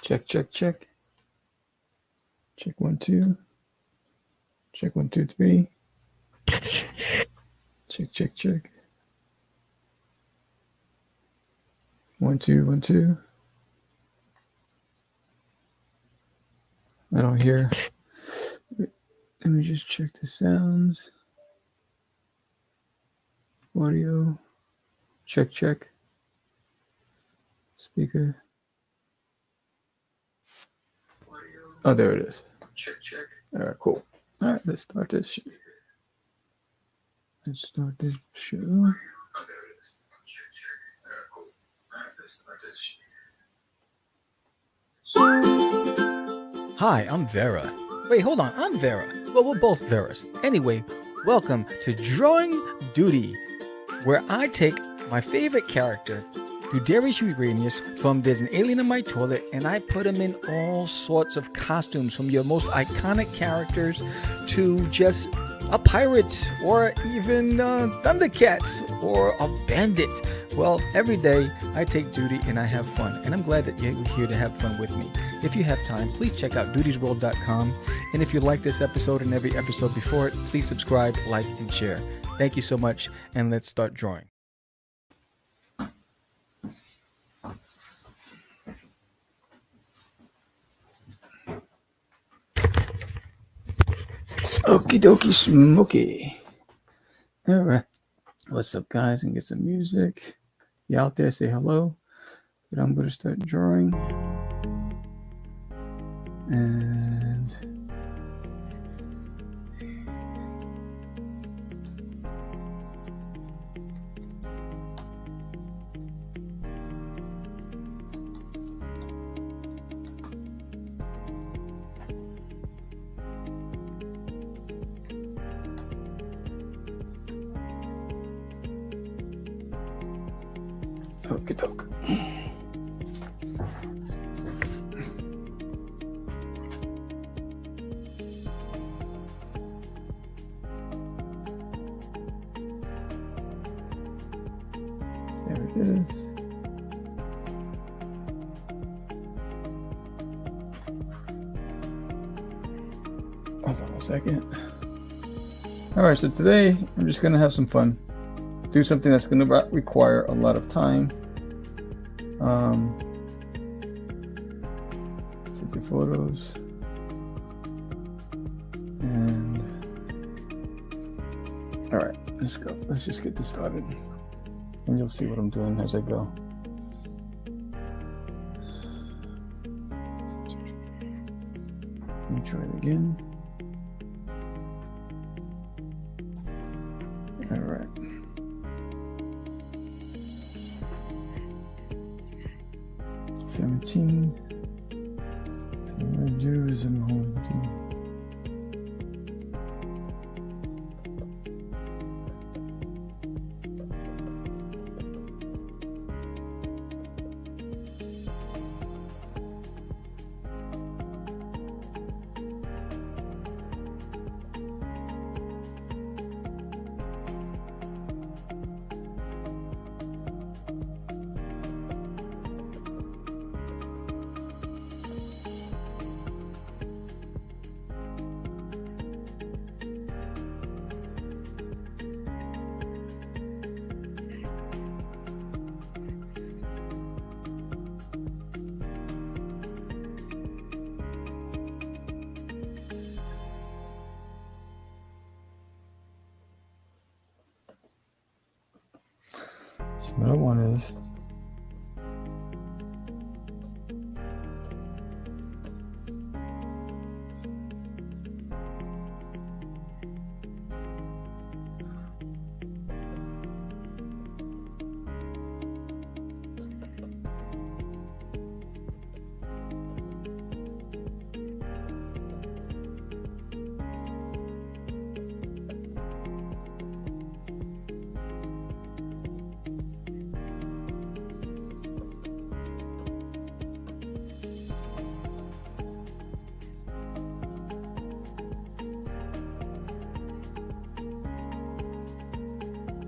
Check, check, check. Check 1, 2. Check 1, 2, 3. Check, check, check. 1, 2, 1, 2. I don't hear. Let me just check the sounds. Audio. Check, check. Speaker. Oh, there it is. Check, check. All right, cool. All right, let's start this. Let's start this show. Oh, there it is. Check, check. All right, cool. All right, let's start this. Hi, I'm Vera. Wait, hold on. I'm Vera. Well, we're both Veras. Anyway, welcome to Drawing Doodie, where I take my favorite character, Doodie Uranius, from There's an Alien in My Toilet, and I put him in all sorts of costumes, from your most iconic characters to just a pirate, or even Thundercats, or a bandit. Well, every day I take Doodie and I have fun, and I'm glad that you're here to have fun with me. If you have time, please check out doodiesworld.com, and if you like this episode and every episode before it, please subscribe, like, and share. Thank you so much, and let's start drawing. Okie dokie smoky. All right. What's up, guys? And get some music. You out there, say hello. But I'm going to start drawing. And okie doke. There it is. Hold on a second. Alright, so today I'm just going to have some fun. Do something that's going to require a lot of time. Take the photos. And alright, let's go. Let's just get this started. And you'll see what I'm doing as I go. Let me try it again. All right. $17. So what I'm going to do is I'm going to do so what I want is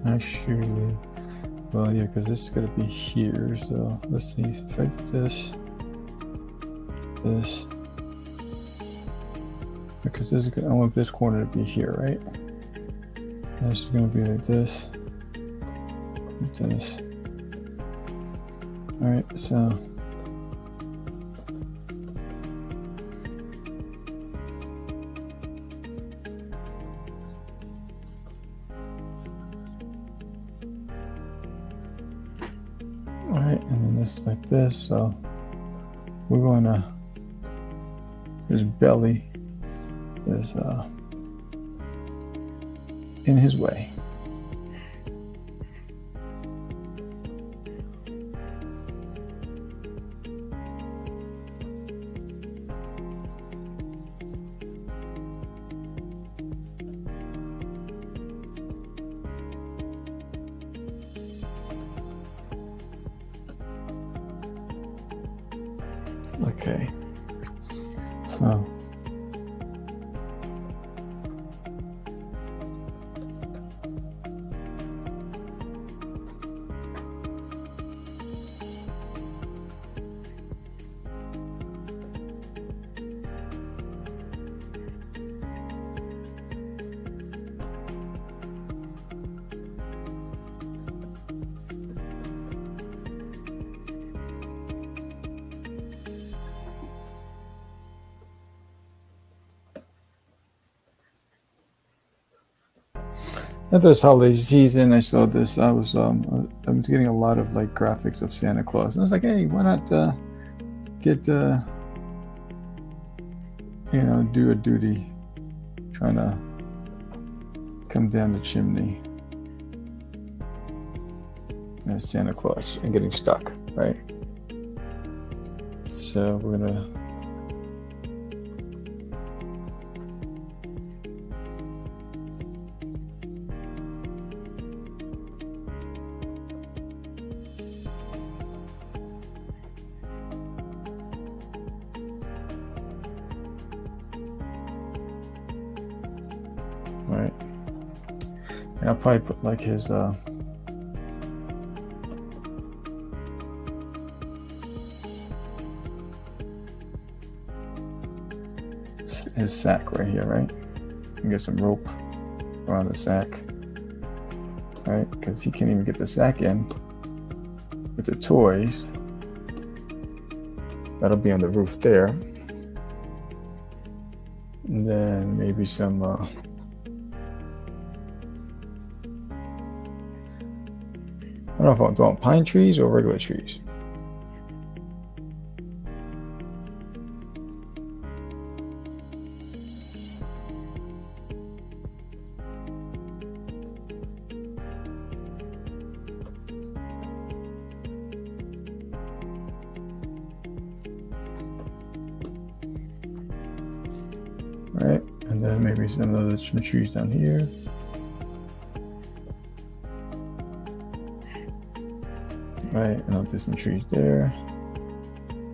actually, well, yeah, because this is going to be here. So let's see if I do this. this. Because this is, I want this corner to be here, right? And this is going to be like this. Like this. Alright, so. Alright, and then this is like this, so we're going to, his belly is in his way. Okay, so at this holiday season, I saw this. I was getting a lot of like graphics of Santa Claus, and I was like, hey, why not get do a Doodie trying to come down the chimney as Santa Claus and getting stuck, right? So we're gonna. Right, and I'll probably put like his sack right here, right? And get some rope around the sack, right? Because he can't even get the sack in with the toys. That'll be on the roof there, and then maybe some. I don't know if I'm doing pine trees or regular trees. Right, and then maybe some trees down here. Right, and I'll do some trees there.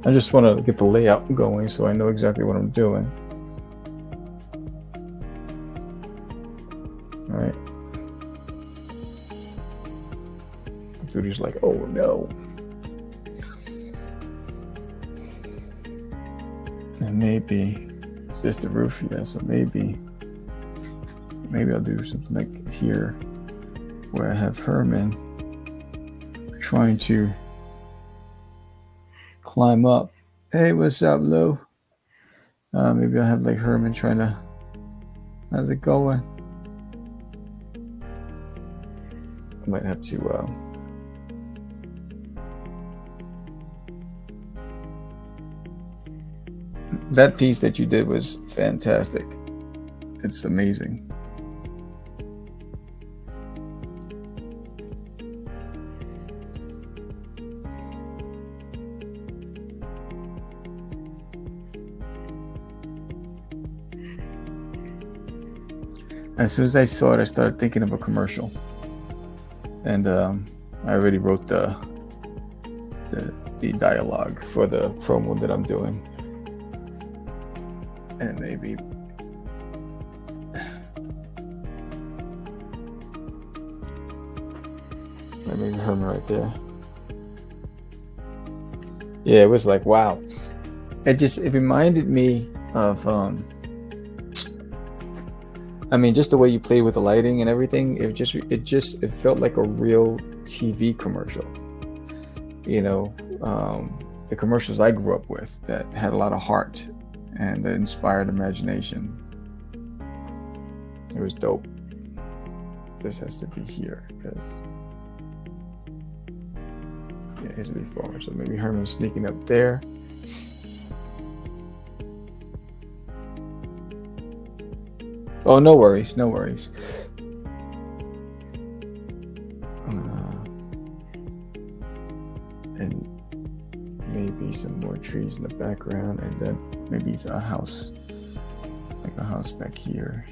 I just want to get the layout going so I know exactly what I'm doing. All right. Doodie's like, oh no. And maybe, is this the roof? Yeah, so maybe I'll do something like here where I have Herman trying to climb up. Hey, what's up, Lou? Maybe I'll have like Herman trying to, how's it going? I might have to that piece that you did was fantastic. It's amazing. As soon as I saw it, I started thinking of a commercial, and I already wrote the dialogue for the promo that I'm doing, and maybe Herman right there. Yeah, it was like, wow. it reminded me of just the way you played with the lighting and everything. It felt like a real TV commercial. The commercials I grew up with that had a lot of heart and that inspired imagination. It was dope. This has to be here because it has to be forward. So maybe Herman's sneaking up there. Oh, no worries, no worries. And maybe some more trees in the background, and then maybe it's a house, like a house back here.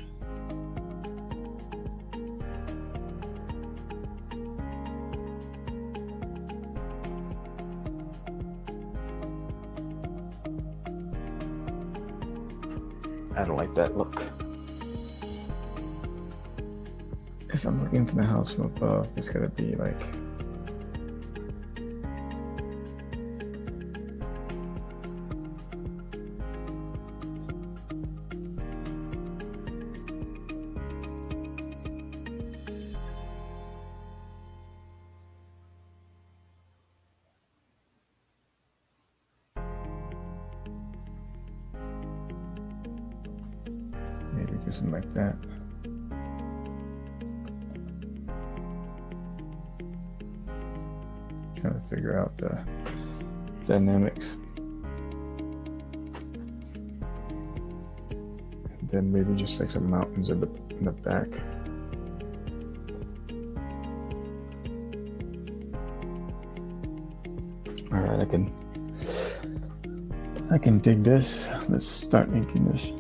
I don't like that look. If I'm looking from the house from above, it's gonna be like maybe do something like that. Trying to figure out the dynamics. And then maybe just like some mountains in the back. All right, I can dig this. Let's start making this.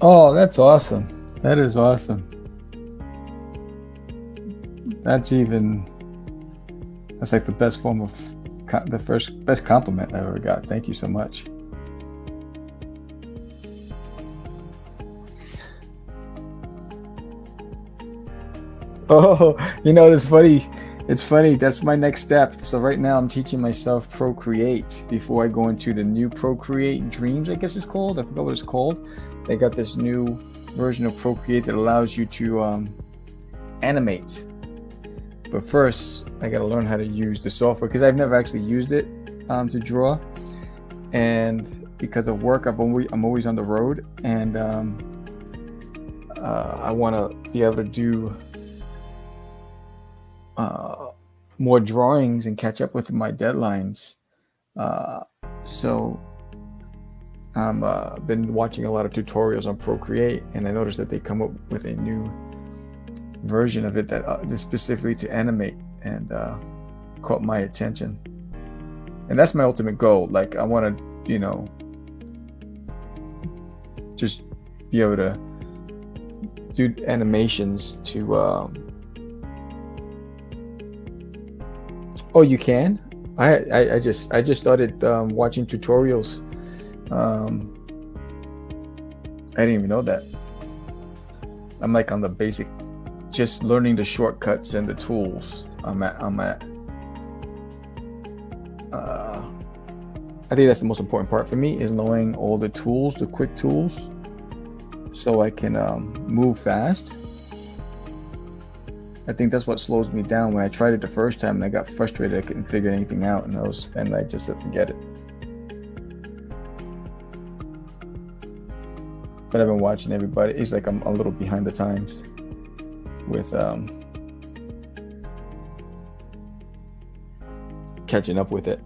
Oh, that's awesome. That is awesome. That's like the best form of the best compliment I ever got. Thank you so much. Oh, it's funny. It's funny. That's my next step. So right now I'm teaching myself Procreate before I go into the new Procreate Dreams, I guess it's called. I forgot what it's called. They got this new version of Procreate that allows you to animate. But first, I got to learn how to use the software because I've never actually used it to draw. And because of work, I'm always on the road, and I want to be able to do more drawings and catch up with my deadlines. So I've been watching a lot of tutorials on Procreate, and I noticed that they come up with a new version of it that is specifically to animate, and caught my attention. And that's my ultimate goal. Like, I want to, just be able to do animations to. Oh, you can? I just started watching tutorials. I didn't even know that. I'm like on the basic, just learning the shortcuts and the tools. I think that's the most important part for me, is knowing all the tools, the quick tools, so I can move fast. I think that's what slows me down. When I tried it the first time and I got frustrated, I couldn't figure anything out, and I just said forget it. but I've been watching everybody. It's like I'm a little behind the times with catching up with it.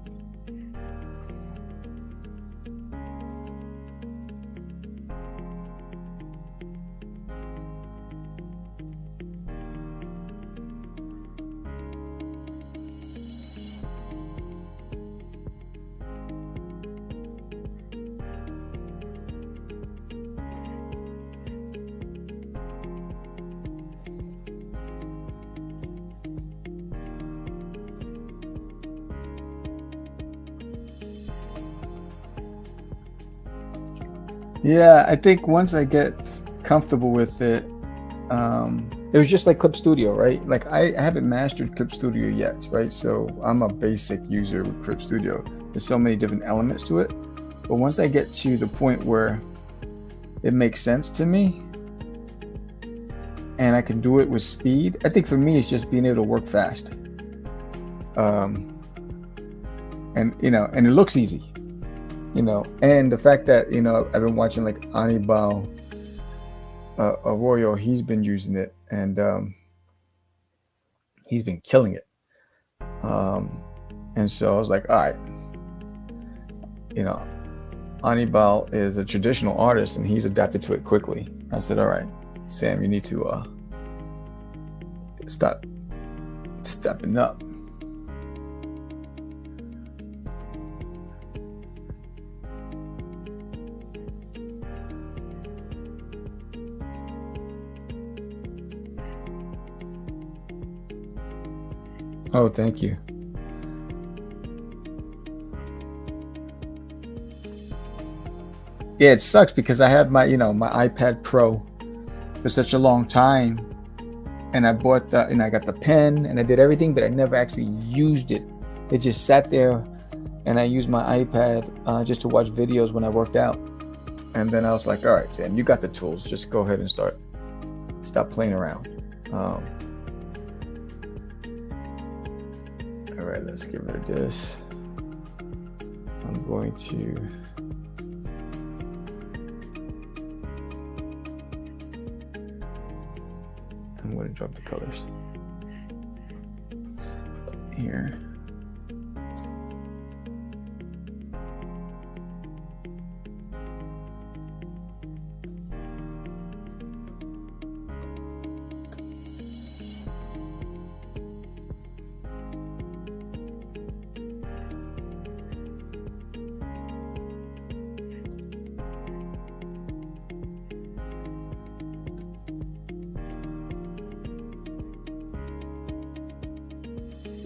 Yeah, I think once I get comfortable with it, it was just like Clip Studio, right? Like I haven't mastered Clip Studio yet, right? So I'm a basic user with Clip Studio. There's so many different elements to it. But once I get to the point where it makes sense to me and I can do it with speed, I think for me it's just being able to work fast. And and it looks easy. And the fact that I've been watching like Anibal Arroyo, he's been using it, and he's been killing it. And so I was like, all right, Anibal is a traditional artist, and he's adapted to it quickly. I said, all right, Sam, you need to start stepping up. Oh, thank you. Yeah, it sucks because I had my iPad Pro for such a long time, and I bought I got the pen and I did everything, but I never actually used it. It just sat there, and I used my iPad just to watch videos when I worked out. And then I was like, all right, Sam, you got the tools. Just go ahead and stop playing around. All right, let's get rid of this. I'm going to drop the colors here.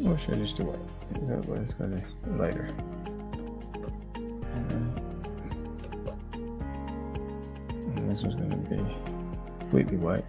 Or should I just do white? Let's go lighter. And this one's going to be completely white.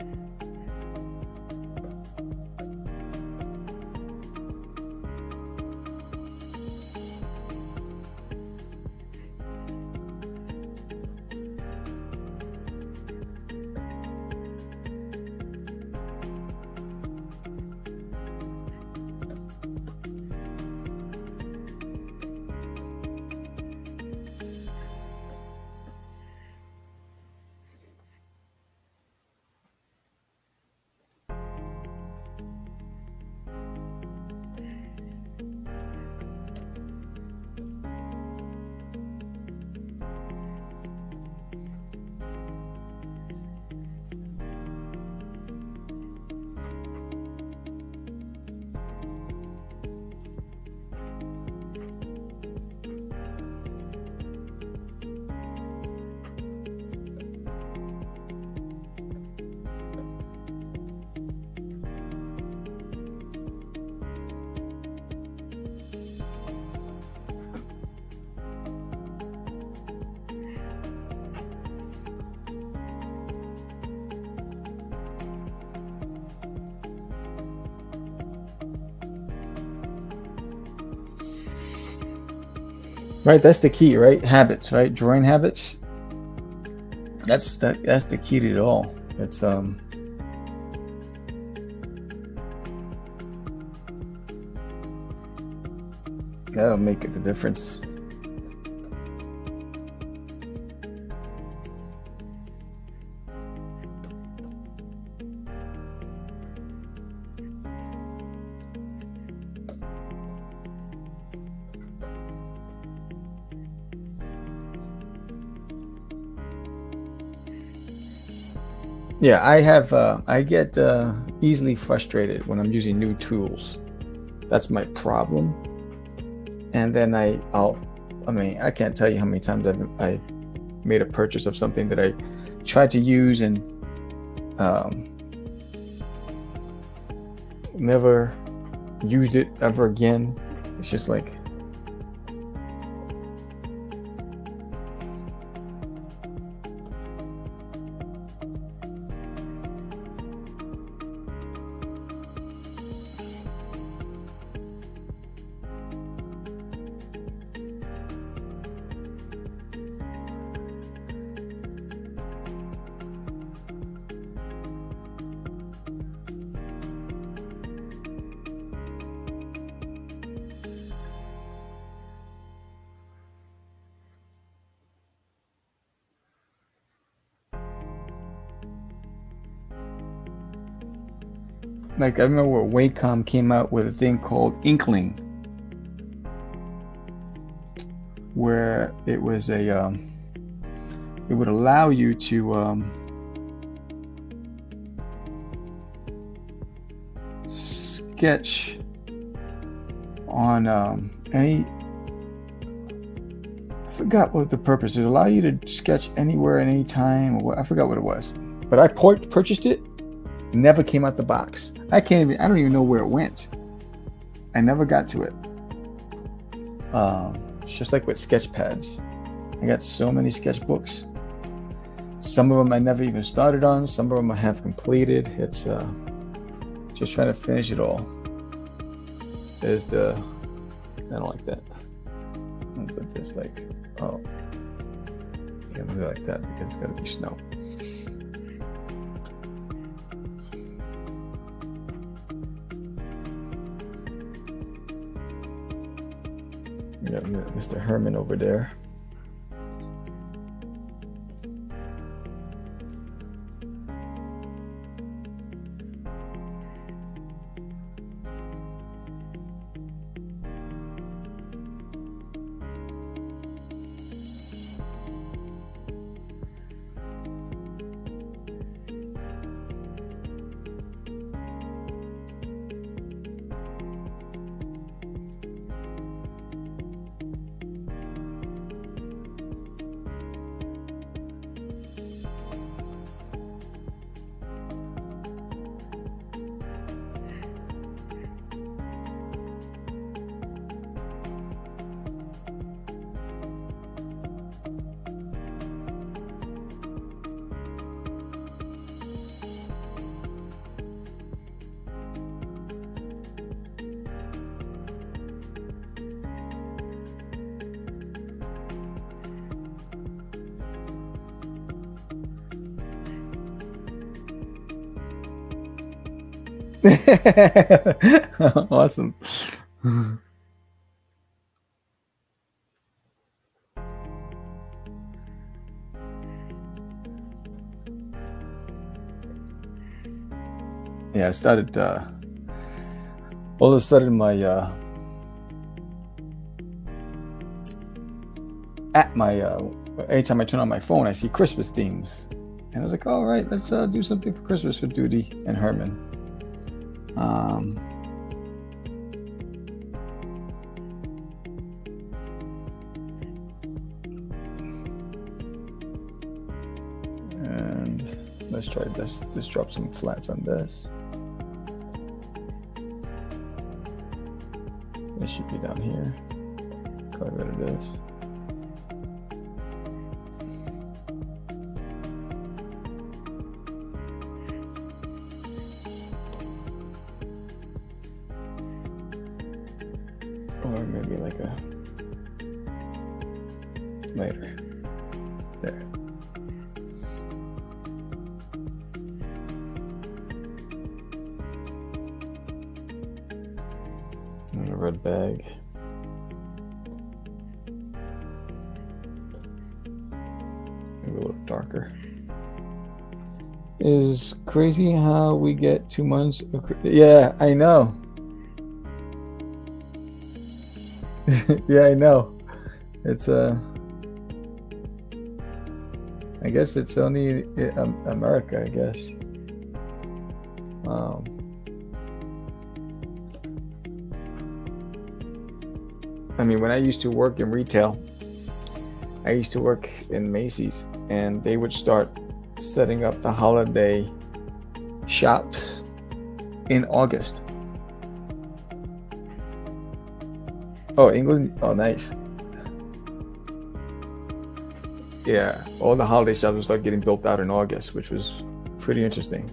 Right, that's the key, right? Habits, right? Drawing habits. That's the key to it all. It's that'll make it the difference. Yeah, I have. I get easily frustrated when I'm using new tools. That's my problem. And then I mean, I can't tell you how many times I made a purchase of something that I tried to use and never used it ever again. It's just like, I remember where Wacom came out with a thing called Inkling, where it was a it would allow you to sketch on any. I forgot what the purpose is. It allow you to sketch anywhere at any time, or what, I forgot what it was. But I purchased it. Never came out the box. I don't even know where it went. I never got to it. It's just like with sketch pads. I got so many sketchbooks. Some of them I never even started on. Some of them I have completed. It's just trying to finish it all. There's I don't like that. But there's like, oh, yeah, really like that because it's got to be snow. Yeah, Mr. Herman over there. Awesome. Yeah, I started all of a sudden my anytime I turn on my phone I see Christmas themes, and I was like, all right, let's do something for Christmas for Doodie and Herman. And let's try this. Let's drop some flats on this. This should be down here. Got rid of this. Or maybe like a later. There. And a red bag. Maybe a little darker. Is crazy how we get 2 months of, yeah, I know. Yeah, I know. It's I I guess it's only America, I guess. I mean, when I used to work in retail, I used to work in Macy's, and they would start setting up the holiday shops in August. Oh, England? Oh, nice. Yeah, all the holiday shops would start getting built out in August, which was pretty interesting.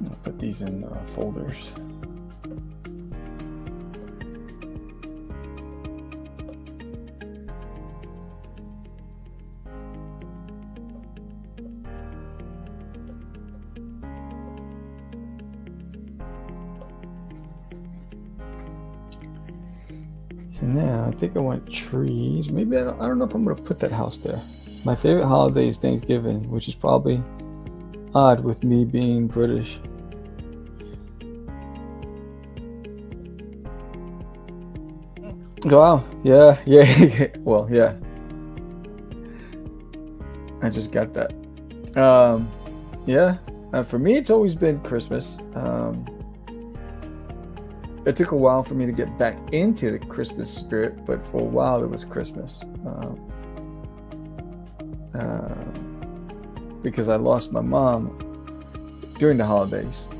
I'll put these in folders. So now I think I want trees. Maybe I don't know if I'm gonna put that house there. My favorite holiday is Thanksgiving, which is probably odd with me being British. Wow, yeah. Well, yeah. I just got that. Yeah. For me, it's always been Christmas. It took a while for me to get back into the Christmas spirit, but for a while it was Christmas. Because I lost my mom during the holidays,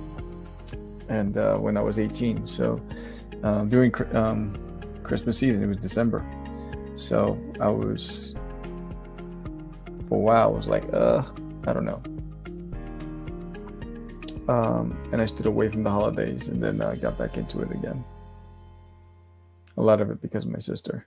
and when I was 18. So during Christmas season, it was December. So I was, for a while, I was like, I don't know. And I stood away from the holidays, and then I got back into it again. A lot of it because of my sister.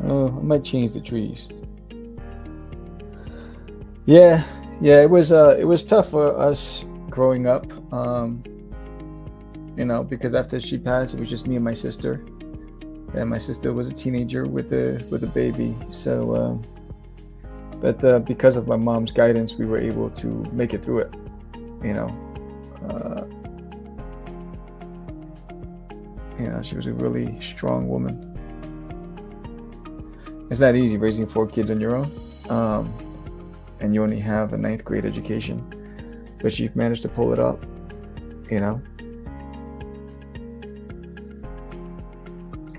Oh, I might change the trees. Yeah, it was tough for us growing up, because after she passed, it was just me and my sister, and my sister was a teenager with a baby. So, but because of my mom's guidance, we were able to make it through it. She was a really strong woman. It's not easy raising 4 kids on your own, and you only have a 9th grade education, but she managed to pull it up. I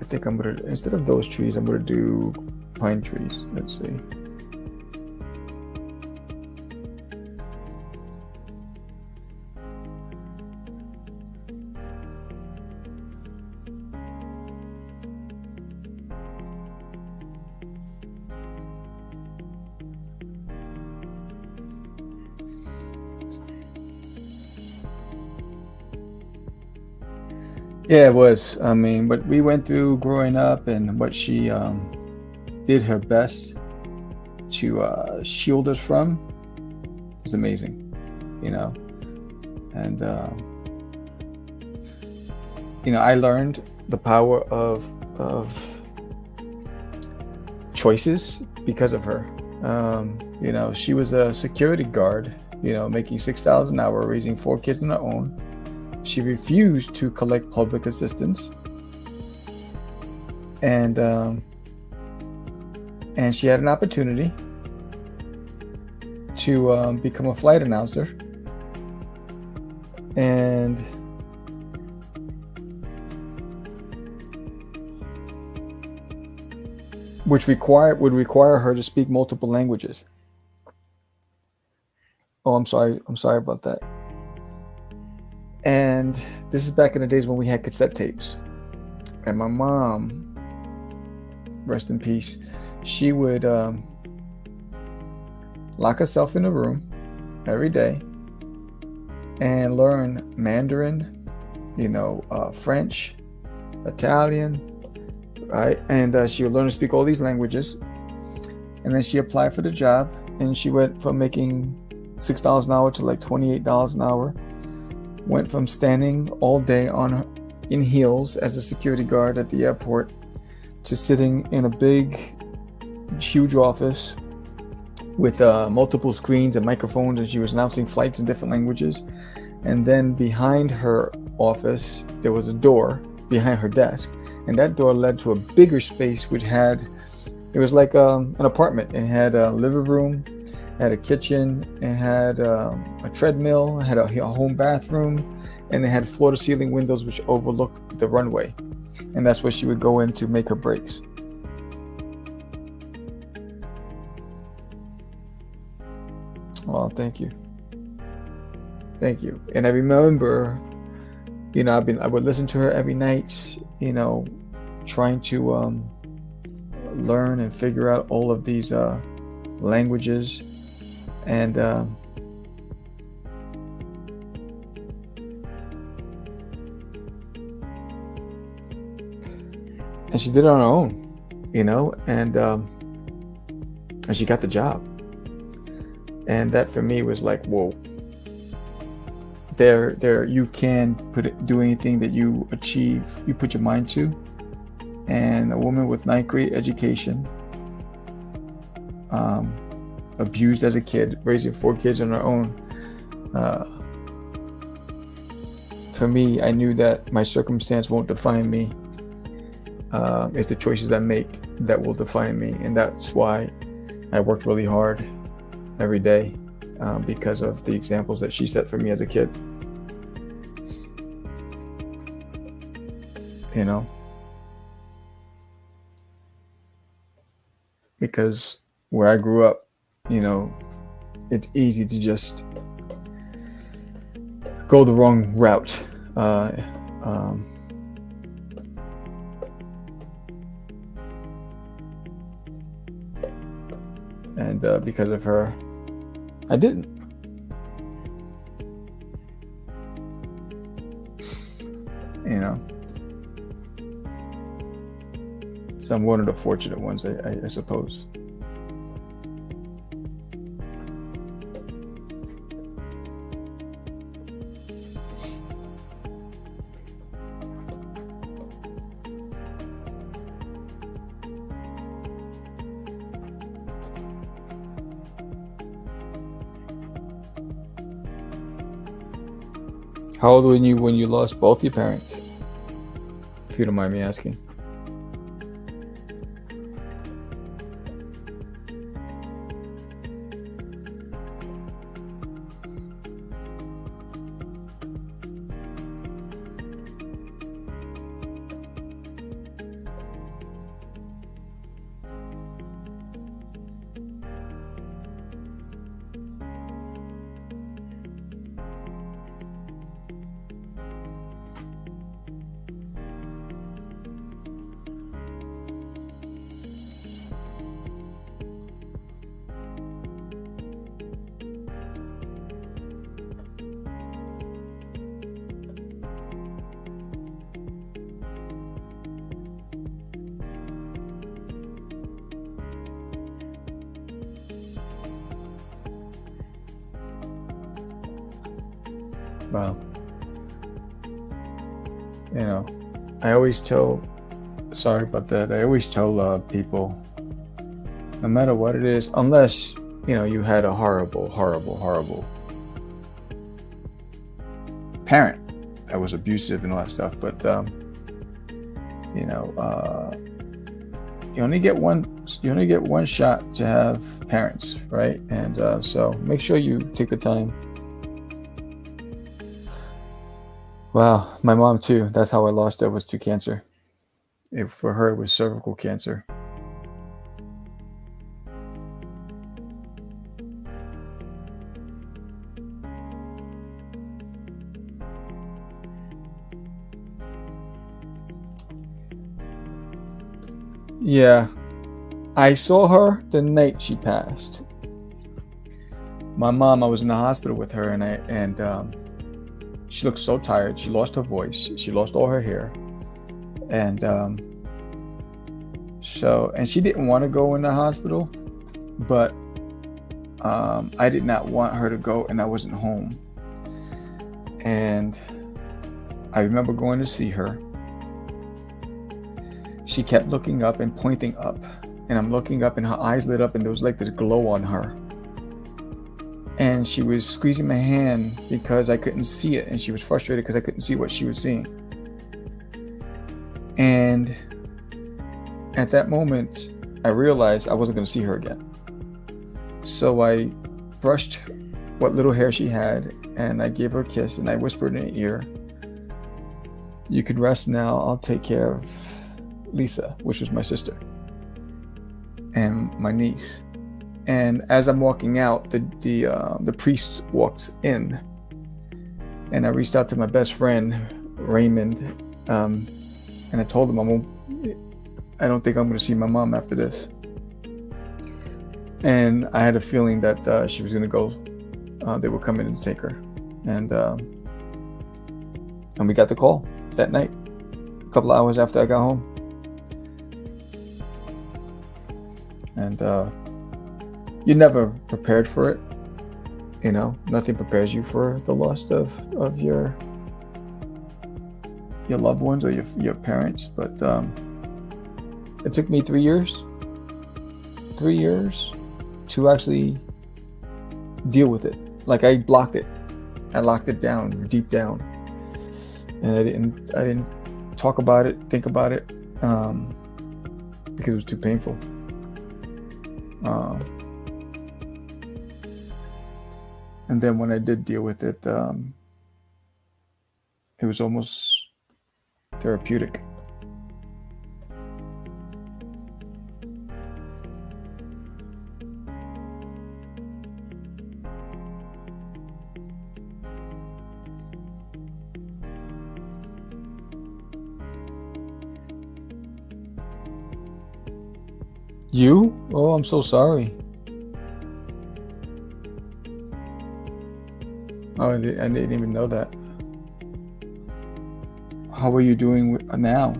think I'm gonna, instead of those trees, I'm gonna do pine trees. Let's see. Yeah, it was. I mean, what we went through growing up, and what she did her best to shield us from, is amazing, and I learned the power of choices because of her. She was a security guard, making $6,000 an hour, raising 4 kids on her own. She refused to collect public assistance, and she had an opportunity to become a flight announcer, and which would require her to speak multiple languages. Oh, I'm sorry about that. And this is back in the days when we had cassette tapes. And my mom, rest in peace, she would lock herself in a room every day and learn Mandarin, French, Italian, right? And she would learn to speak all these languages. And then she applied for the job, and she went from making $6 an hour to like $28 an hour. Went from standing all day in heels as a security guard at the airport to sitting in a big, huge office with multiple screens and microphones, and she was announcing flights in different languages. And then behind her office, there was a door behind her desk, and that door led to a bigger space which it was like an apartment. It had a living room, had a kitchen, it had a treadmill, it had a home bathroom, and it had floor-to-ceiling windows which overlooked the runway. And that's where she would go in to make her breaks. Oh, thank you. And I remember, I would listen to her every night, trying to learn and figure out all of these languages. And she did it on her own, and she got the job. And that for me was like, whoa. There, you can do anything that you achieve, you put your mind to. And a woman with 9th grade education, abused as a kid, raising 4 kids on her own. For me, I knew that my circumstance won't define me. It's the choices I make that will define me, and that's why I worked really hard every day, because of the examples that she set for me as a kid. Because where I grew up, it's easy to just go the wrong route. And because of her, I didn't. So I'm one of the fortunate ones, I suppose. How old were you when you lost both your parents? If you don't mind me asking. Well, you know, I always tell, sorry about that, I always tell people, no matter what it is, unless, you had a horrible, horrible, horrible parent that was abusive and all that stuff, but, you only get one shot to have parents, right? And so make sure you take the time. Wow, my mom too. That's how I lost her, was to cancer. For her, it was cervical cancer. Yeah, I saw her the night she passed. My mom, I was in the hospital with her, and she looked so tired. She lost her voice. She lost all her hair, and and she didn't want to go in the hospital, but I did not want her to go, and I wasn't home. And I remember going to see her. She kept looking up and pointing up, and I'm looking up, and her eyes lit up, and there was like this glow on her. And she was squeezing my hand because I couldn't see it, and she was frustrated because I couldn't see what she was seeing. And at that moment, I realized I wasn't going to see her again. So I brushed what little hair she had, and I gave her a kiss, and I whispered in her ear, "You could rest now. I'll take care of Lisa," which was my sister and my niece. And as I'm walking out, the priest walks in, and I reached out to my best friend Raymond, and I told him I don't think I'm going to see my mom after this. And I had a feeling that she was going to go. They were coming in to take her, and we got the call that night, a couple hours after I got home. And you're never prepared for it. Nothing prepares you for the loss of your loved ones or your parents. But it took me 3 years to actually deal with it. Like, I blocked it. I locked it down, deep down. And I didn't talk about it, think about it, because it was too painful. And then when I did deal with it, it was almost therapeutic. You? Oh, I'm so sorry. Oh, I didn't even know that. How are you doing now?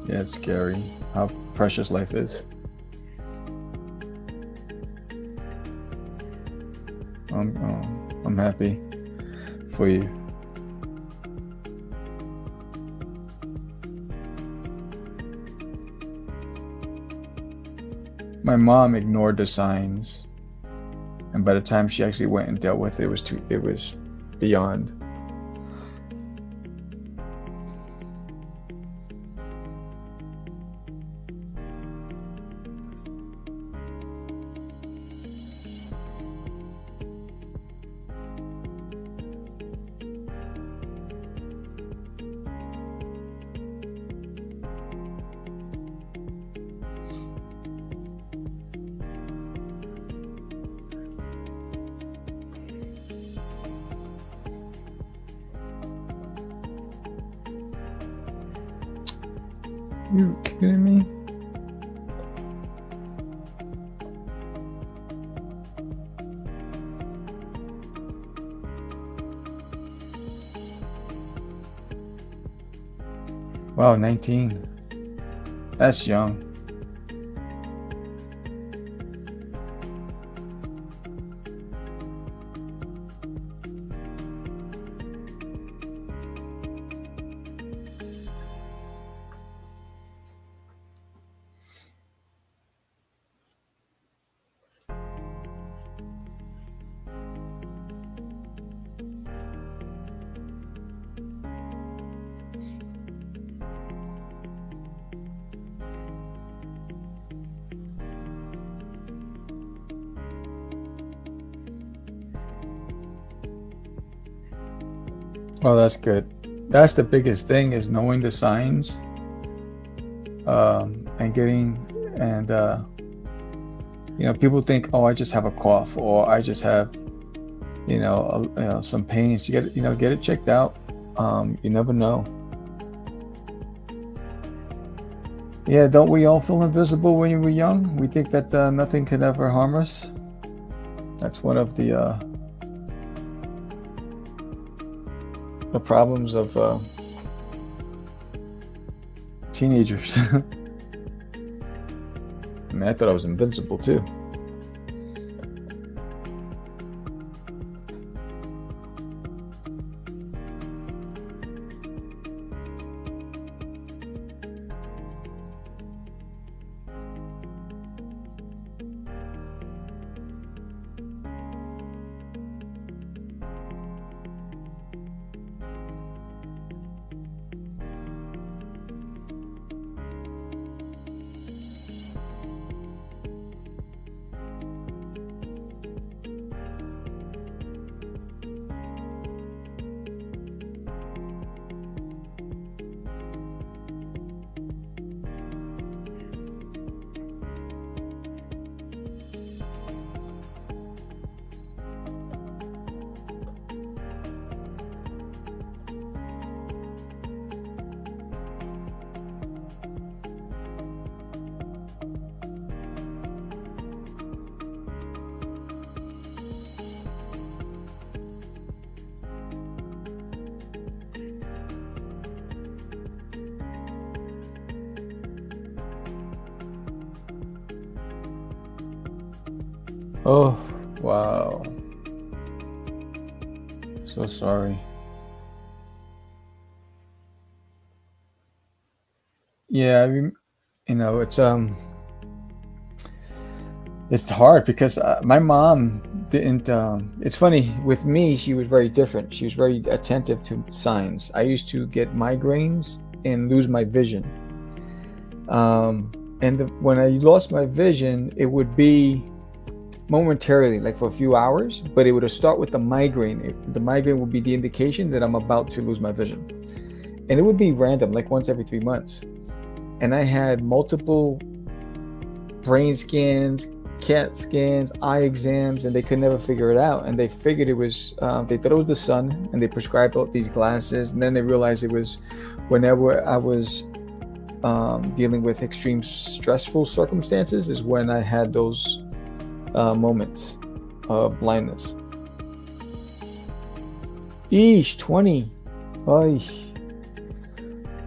Yeah, it's scary how precious life is. I'm happy for you. My mom ignored the signs, and by the time she actually went and dealt with it, it was beyond. You kidding me? Wow, 19. That's young. Oh, that's good. That's the biggest thing, is knowing the signs, and getting, and people think, oh, I just have a cough, or I just have, some pains. You get it checked out. You never know. Yeah, don't we all feel invisible when we were young? We think that nothing can ever harm us. That's one of the problems of teenagers. I mean, I thought I was invincible too. Oh, wow. So sorry. Yeah, it's hard because my mom didn't. It's funny with me; she was very different. She was very attentive to signs. I used to get migraines and lose my vision. When I lost my vision, it would be momentarily, like for a few hours, but it would start with the migraine. The migraine would be the indication that I'm about to lose my vision, and it would be random, like once every 3 months. And I had multiple brain scans, CAT scans, eye exams, and they could never figure it out. And they figured it was, they thought it was the sun, and they prescribed all these glasses. And then they realized it was whenever I was dealing with extreme stressful circumstances is when I had those moments of blindness. Eesh, 20. Oy.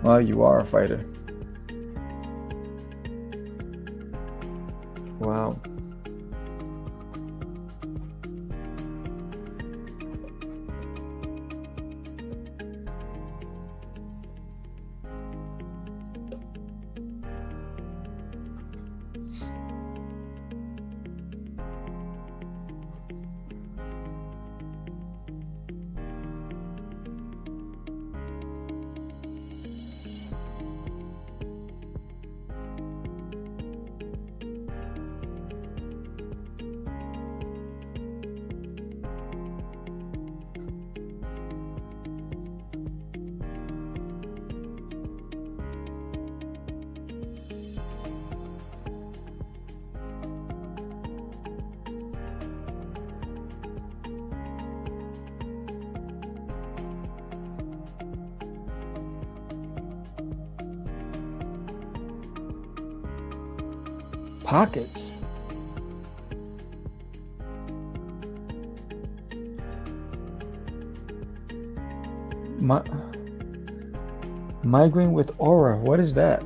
Well, you are a fighter. Wow. Pockets. Migraine with aura. What is that?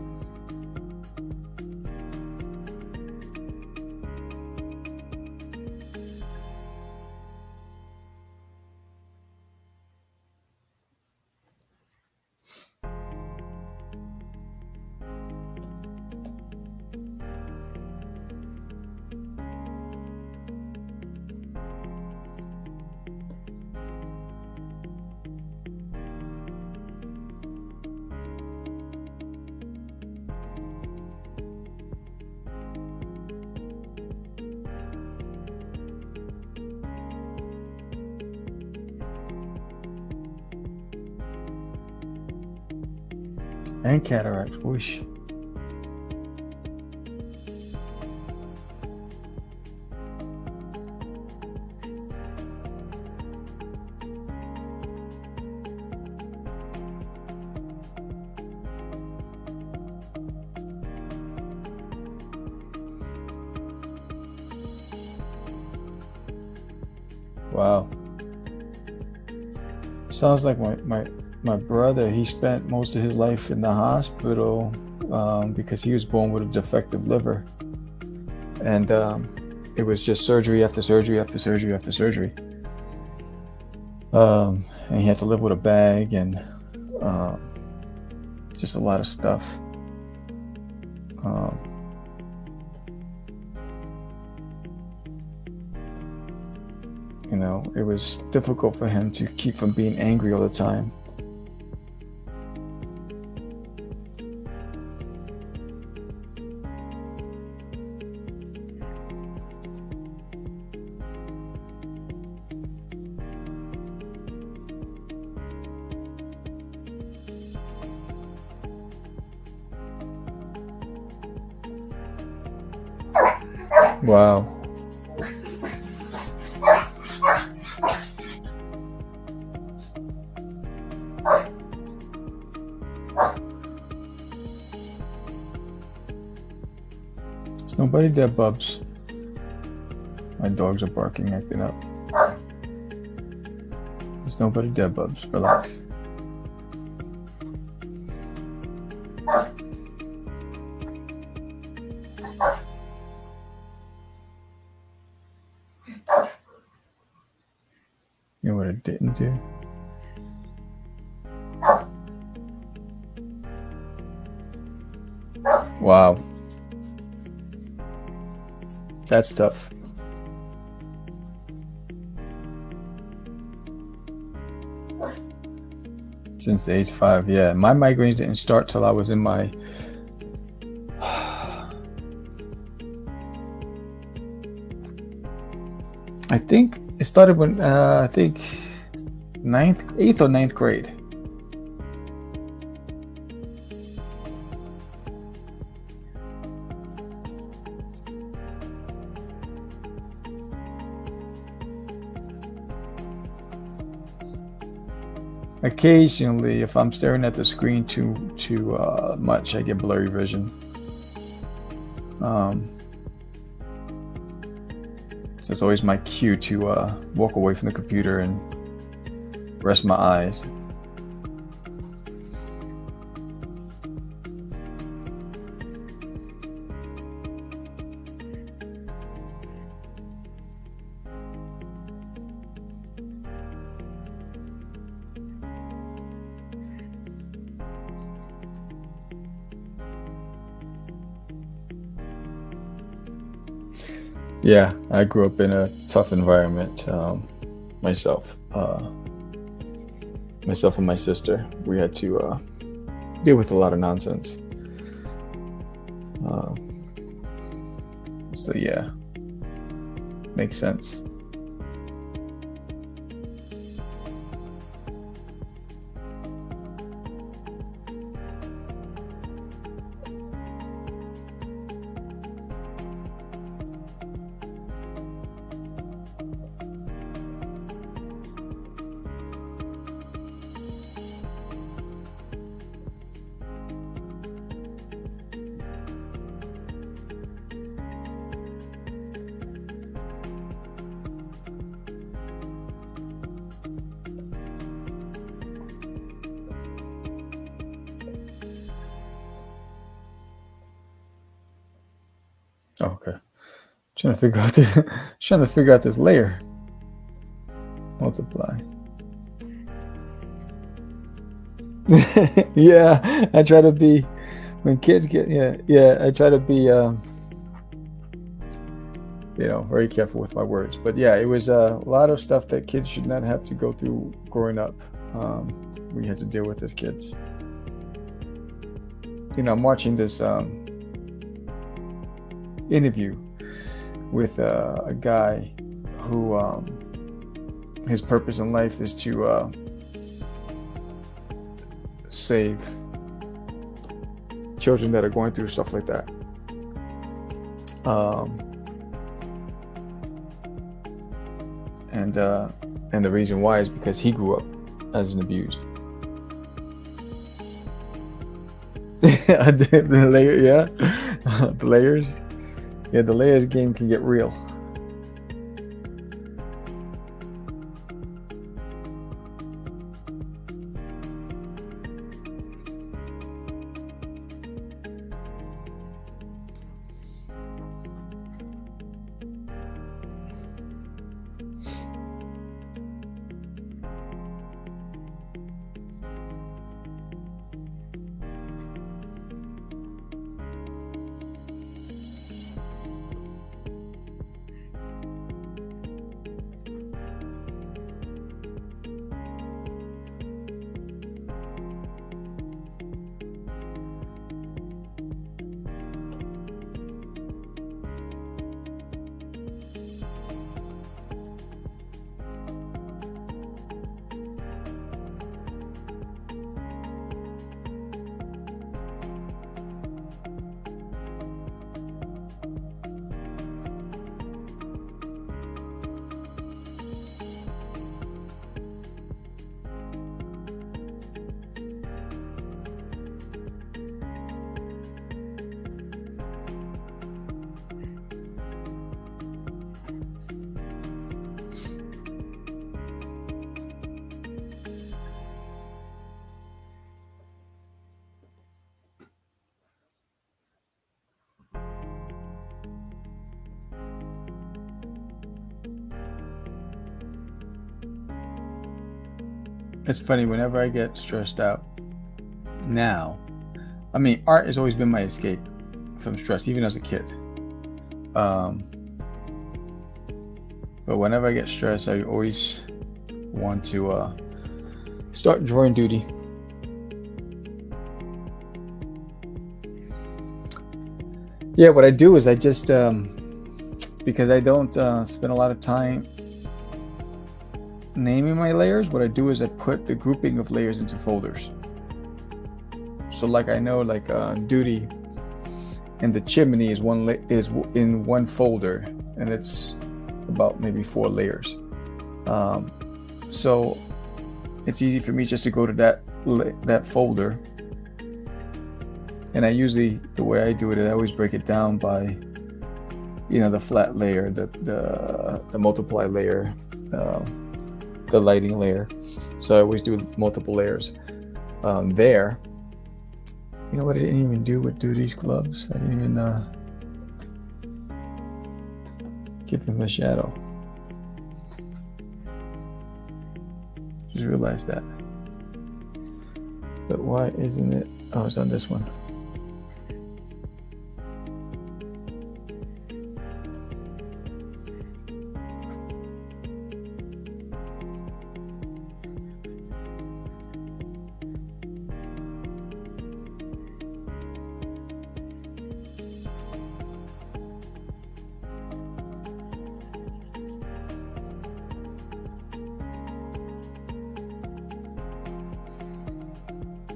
And cataracts. Whoosh. Wow. Sounds like my brother. He spent most of his life in the hospital because he was born with a defective liver. And it was just surgery after surgery after surgery after surgery. And he had to live with a bag and just a lot of stuff. You know, it was difficult for him to keep from being angry all the time. Wow. There's nobody there, Bubs. My dogs are barking, acting up. There's nobody there, Bubs. Relax. You know what I didn't do? Wow. That's tough. Since age 5, yeah. My migraines didn't start till I was in my I think it started when I think 8th or 9th grade. Occasionally, if I'm staring at the screen too much, I get blurry vision. So it's always my cue to walk away from the computer and rest my eyes. Yeah, I grew up in a tough environment myself. Myself and my sister, we had to deal with a lot of nonsense. So yeah, makes sense. Oh, okay. Trying to figure out this. Trying to figure out this layer. Multiply. Yeah, I try to be. When kids get I try to be very careful with my words. But yeah, it was a lot of stuff that kids should not have to go through growing up. We had to deal with as kids. I'm watching this interview with a guy who his purpose in life is to save children that are going through stuff like that. And the reason why is because he grew up as an abused. The layer, yeah, the layers, yeah, the layers game can get real. It's funny, whenever I get stressed out now, I mean, art has always been my escape from stress, even as a kid. But whenever I get stressed, I always want to start drawing Doodie. Yeah, what I do is I just, because I don't spend a lot of time naming my layers, what I do is I put the grouping of layers into folders. So like I know, like Doodie and the chimney is in one folder, and it's about maybe 4 layers. So it's easy for me just to go to that folder, and I usually, the way I do it, I always break it down by the flat layer, the multiply layer, the lighting layer. So I always do multiple layers there. You know what I didn't even do with Doodie's gloves? I didn't even give him a shadow. Just realized that. But why isn't it? Oh, it's on this one.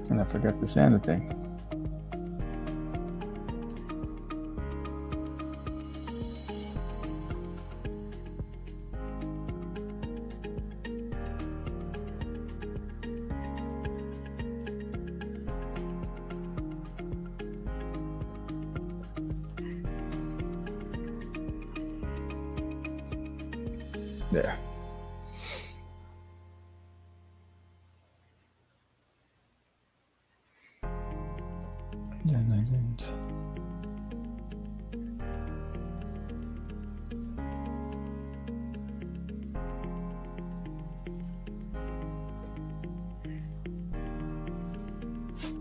And I forgot the Santa thing. There. Then I didn't.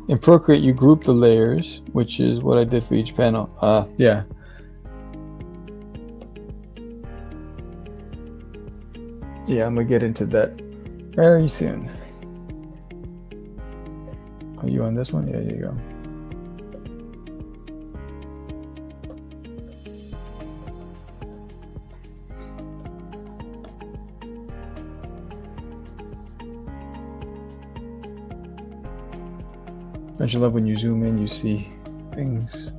In Procreate, you group the layers, which is what I did for each panel. Yeah. Yeah, I'm gonna get into that very soon. Are you on this one? Yeah, there you go. Don't you love when you zoom in, you see things?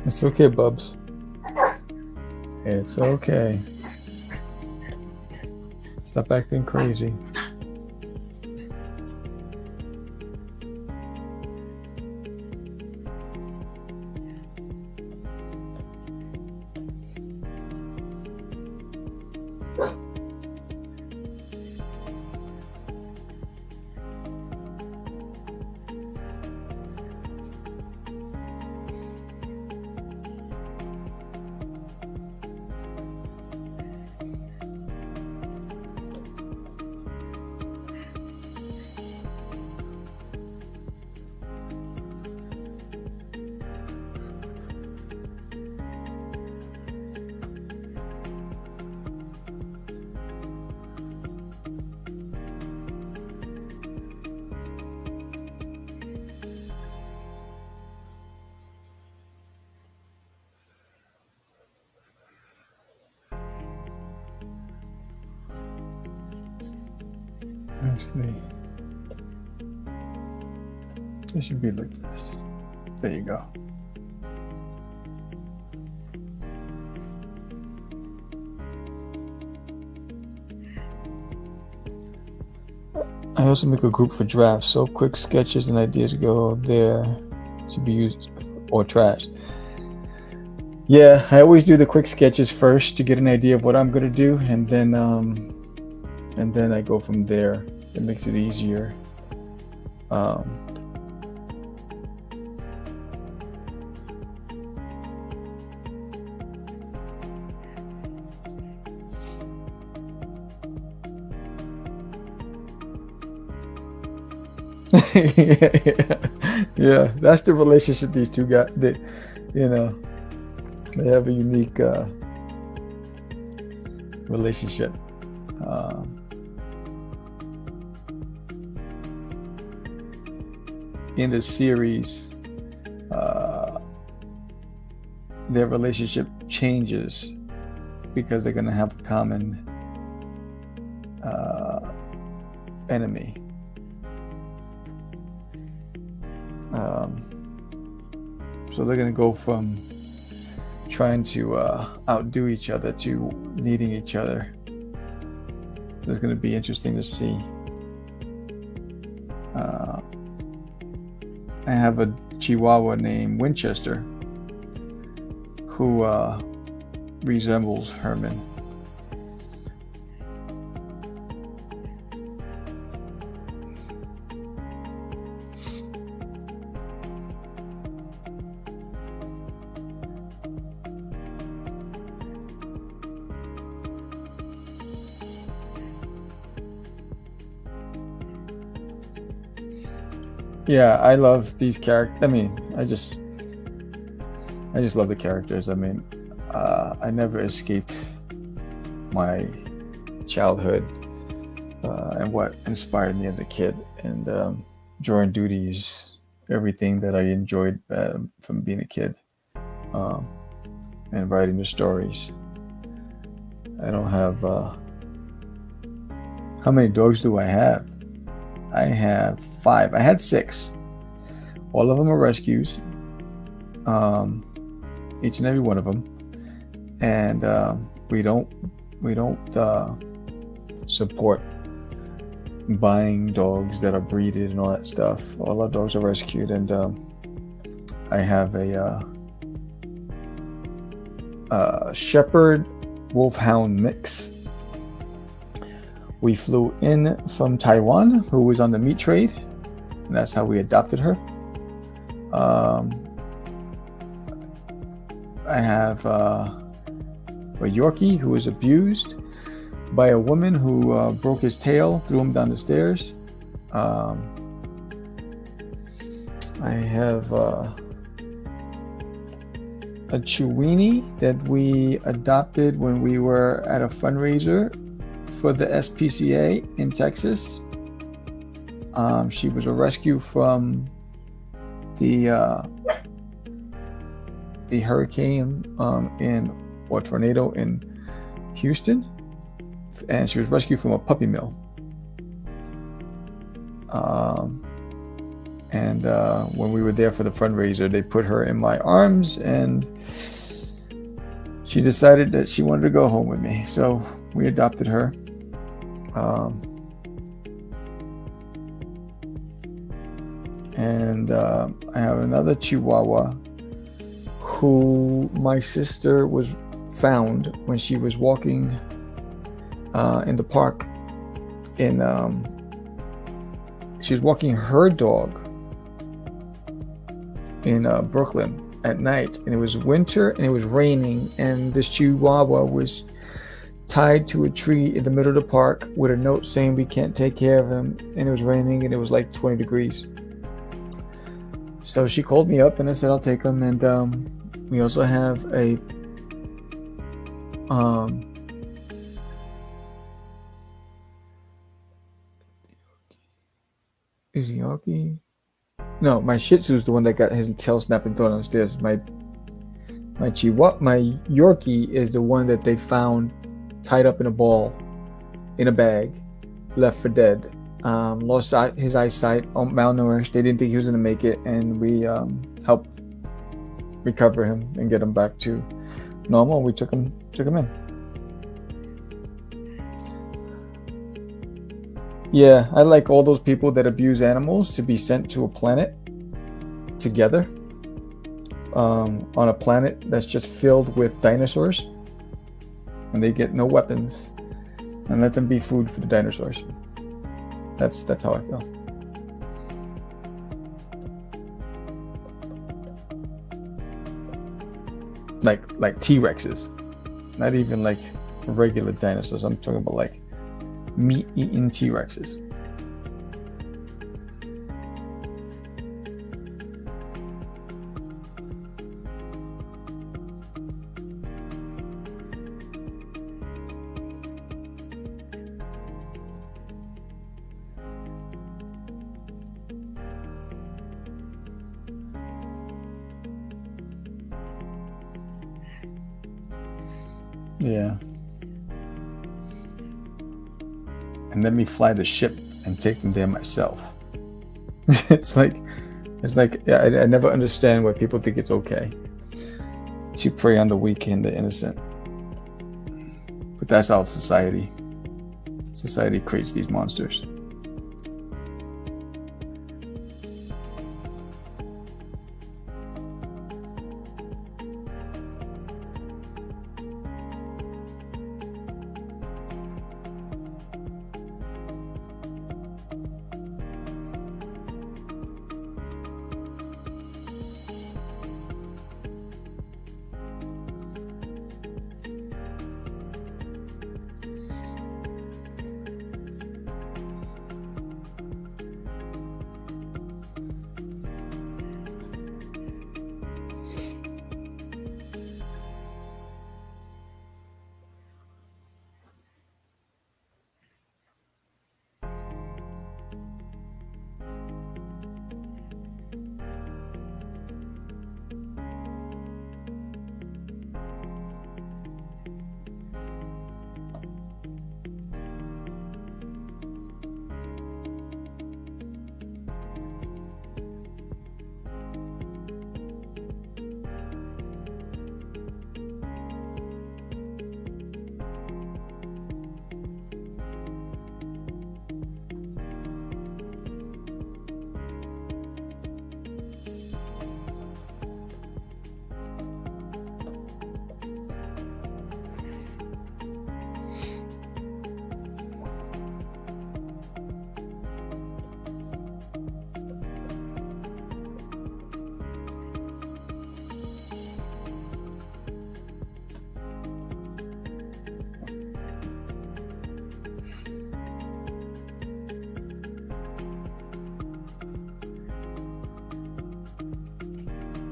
It's okay, Bubs. It's okay. Stop acting crazy. Actually, it should be like this. There you go. I also make a group for drafts, so quick sketches and ideas go there to be used or trashed. Yeah, I always do the quick sketches first to get an idea of what I'm gonna do, and then I go from there. It makes it easier. Yeah, that's the relationship these two got. They have a unique relationship. In the series, their relationship changes because they're going to have a common enemy. So they're going to go from trying to outdo each other to needing each other. It's going to be interesting to see. I have a Chihuahua named Winchester who resembles Herman. Yeah, I love these characters. I mean, I just love the characters. I mean, I never escaped my childhood and what inspired me as a kid. And drawing Doodie is everything that I enjoyed from being a kid, and writing the stories. I don't have. How many dogs do I have? I have 5. I had 6. All of them are rescues. Each and every one of them. And we don't support buying dogs that are breeded and all that stuff. All our dogs are rescued, and I have a Shepherd Wolfhound mix. We flew in from Taiwan, who was on the meat trade, and that's how we adopted her. I have a Yorkie who was abused by a woman who broke his tail, threw him down the stairs. I have a Chiweenie that we adopted when we were at a fundraiser for the SPCA in Texas. She was a rescue from the hurricane or tornado in Houston, and she was rescued from a puppy mill. And when we were there for the fundraiser, they put her in my arms, and she decided that she wanted to go home with me, so we adopted her. And I have another Chihuahua who my sister was found when she was walking in the park. She was walking her dog in Brooklyn at night, and it was winter and it was raining, and this Chihuahua was tied to a tree in the middle of the park with a note saying we can't take care of him, and it was raining and it was like 20 degrees. So she called me up and I said I'll take him. And we also have a is he Yorkie? No, my Shih Tzu is the one that got his tail snapped and thrown downstairs. My Yorkie is the one that they found tied up in a ball in a bag, left for dead. Lost his eyesight, malnourished. They didn't think he was going to make it, and we helped recover him and get him back to normal. We took him in. Yeah, I like all those people that abuse animals to be sent to a planet together, on a planet that's just filled with dinosaurs, and they get no weapons, and let them be food for the dinosaurs. That's how I feel. Like T-Rexes, not even like regular dinosaurs. I'm talking about like meat-eating T-Rexes. Yeah. And let me fly the ship and take them there myself. It's like I never understand why people think it's okay to prey on the weak and the innocent. But that's our society. Society creates these monsters.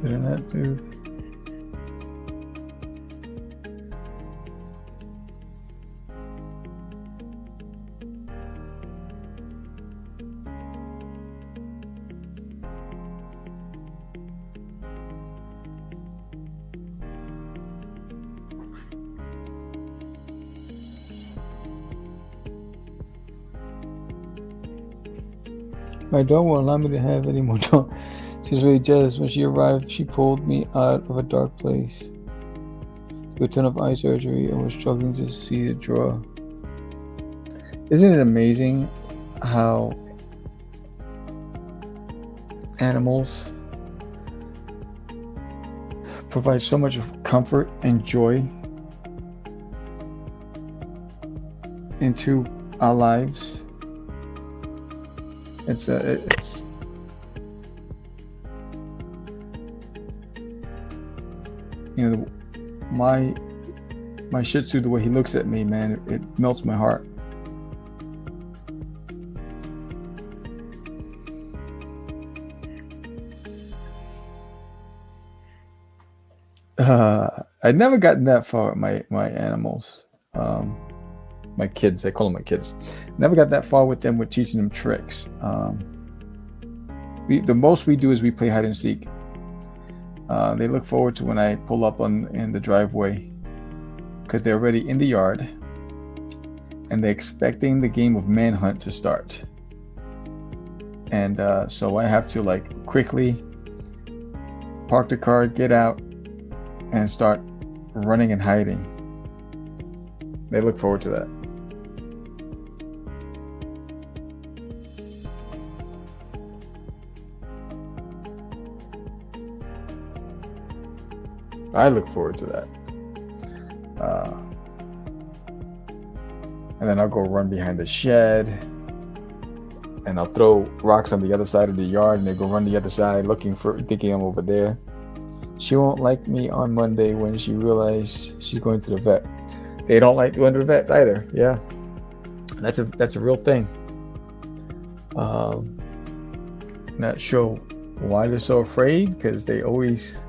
Did I not do? My dog won't allow me to have any more dog. She's really jealous. When she arrived, she pulled me out of a dark place to a ton of eye surgery and was struggling to see the draw. Isn't it amazing how animals provide so much comfort and joy into our lives? It's you know, my Shih Tzu, the way he looks at me, man, it melts my heart. I'd never gotten that far with my animals. My kids, I call them my kids. Never got that far with them with teaching them tricks. The most we do is we play hide and seek. They look forward to when I pull up in the driveway because they're already in the yard and they're expecting the game of manhunt to start. And so I have to like quickly park the car, get out, and start running and hiding. They look forward to that. I look forward to that. And then I'll go run behind the shed and I'll throw rocks on the other side of the yard and they go run the other side thinking I'm over there. She won't like me on Monday when she realizes she's going to the vet. They don't like going to the vets either. Yeah, that's a real thing. Not sure why they're so afraid, because they always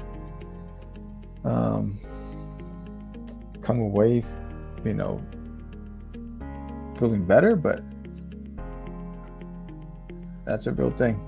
come away, feeling better, but that's a real thing.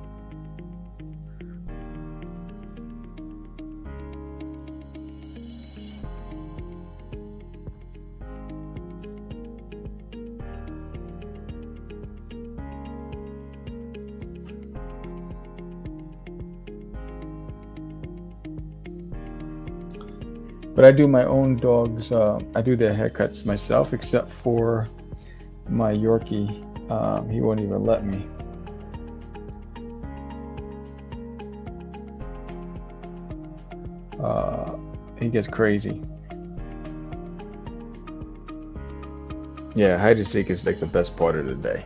But I do my own dogs. I do their haircuts myself, except for my Yorkie. He won't even let me. He gets crazy. Yeah, hide and seek is like the best part of the day.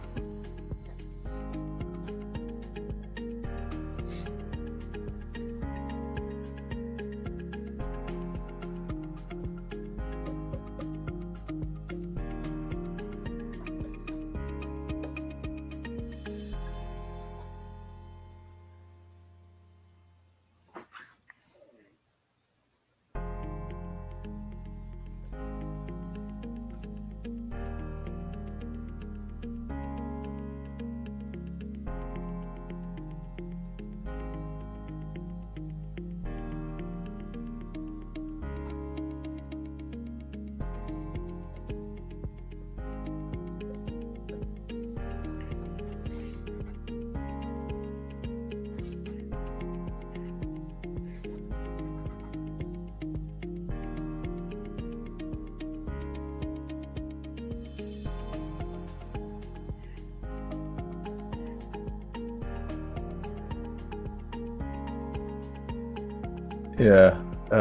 Yeah. I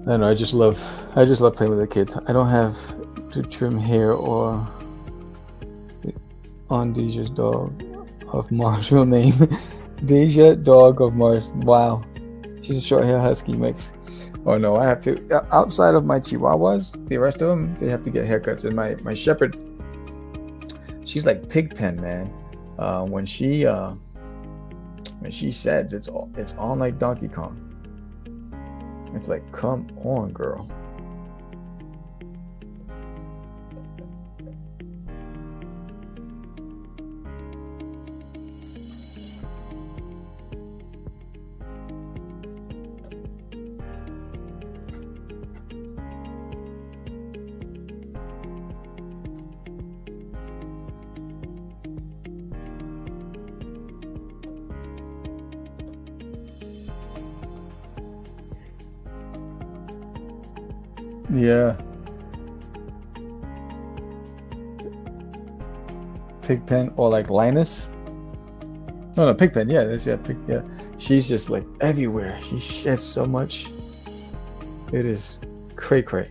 don't know. I just love playing with the kids. I don't have to trim hair or on Deja's dog of Mars. Real name, Deja, dog of Mars. Wow, she's a short hair husky mix. Oh no, I have to. Outside of my Chihuahuas, the rest of them they have to get haircuts. And my Shepherd, she's like Pigpen, man. When she And she says it's on like Donkey Kong. It's like, come on, girl. Yeah. Pigpen or like Linus. No, Pigpen. Yeah, yeah. She's just like everywhere. She sheds so much. It is cray cray.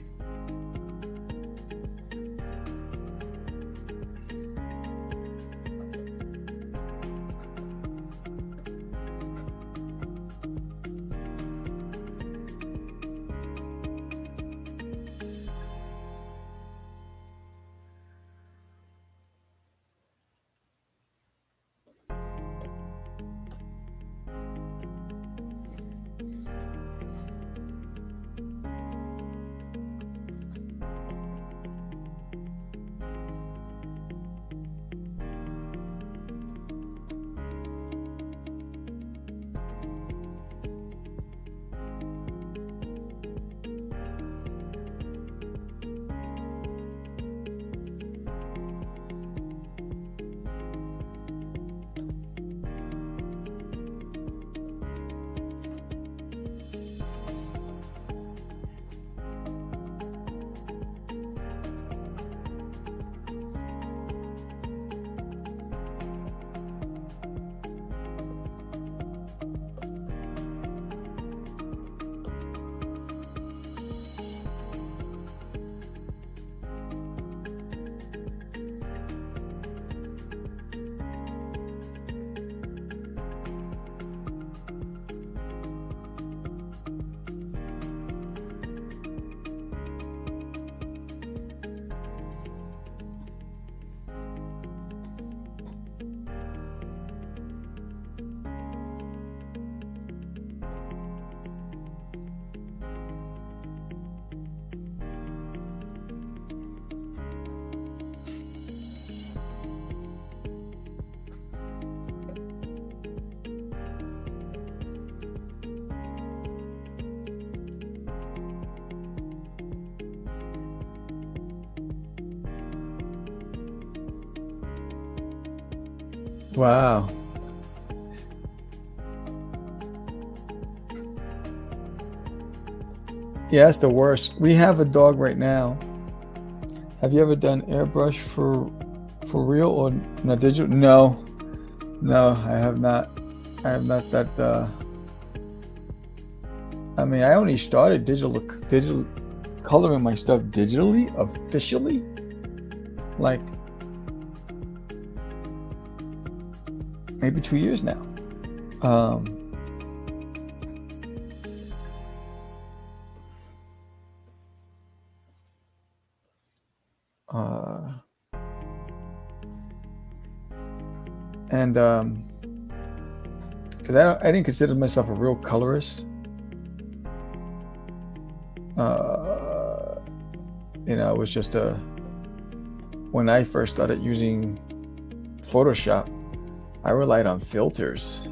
Wow. Yeah, that's the worst. We have a dog right now. Have you ever done airbrush for real or not digital? No. No, I have not. I have not that I mean, I only started digital coloring my stuff digitally officially like maybe 2 years now. And because I didn't consider myself a real colorist. It was just when I first started using Photoshop, I relied on filters